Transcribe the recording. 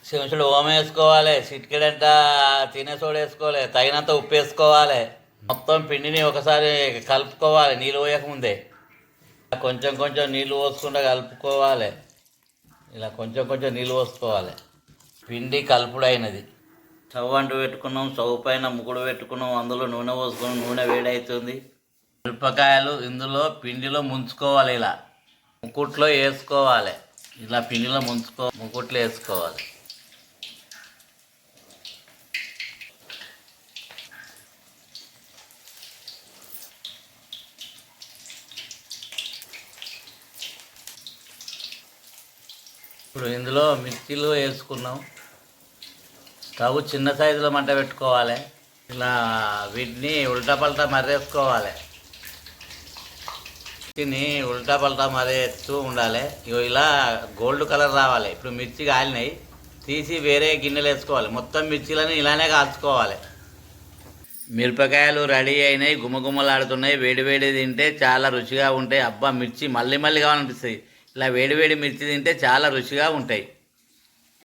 చెంచుడు ఓమ వేసుకోవాలి, చిటికెడంట తినే సోడా వేసుకోవాలి, తగినంత ఉప్పు వేసుకోవాలి. మొత్తం పిండిని ఒకసారి కలుపుకోవాలి నీళ్ళు పోయకముందే. కొంచెం కొంచెం నీళ్ళు పోసుకుంటూ కలుపుకోవాలి. ఇలా కొంచెం కొంచెం నీళ్ళు పోసుకోవాలి. పిండి కలుపుడు అయినది. స్టవ్ అంటూ పెట్టుకున్నాం, స్టవ్ పైన ముకుడు పెట్టుకున్నాం, అందులో నూనె పోసుకున్నాం. నూనె వేడవుతుంది. మిరపకాయలు ఇందులో పిండిలో ముంచుకోవాలి. ఇలా ముకుట్లో వేసుకోవాలి. ఇలా పిండిలో ముకుట్లో వేసుకోవాలి. ఇప్పుడు ఇందులో మిర్చీలు వేసుకున్నాం. స్టవ్ చిన్న సైజులో మంట పెట్టుకోవాలి. ఇలా వీటిని ఉల్టా పల్టా మర్రేసుకోవాలి. మిర్చిని ఉల్టా పల్టా మరేస్తూ ఉండాలి. ఇలా గోల్డ్ కలర్ రావాలి. ఇప్పుడు మిర్చి కాలినాయి, తీసి వేరే గిన్నెలు వేసుకోవాలి. మొత్తం మిర్చీలని ఇలానే కాల్చుకోవాలి. మిరపకాయలు రెడీ అయినాయి, గుమ్మగుమ్మలాడుతున్నాయి. వేడి తింటే చాలా రుచిగా ఉంటాయి. అబ్బా, మిర్చి మళ్ళీ కావాలనిపిస్తుంది. ఇలా వేడి మిర్చి తింటే చాలా రుచిగా ఉంటాయి.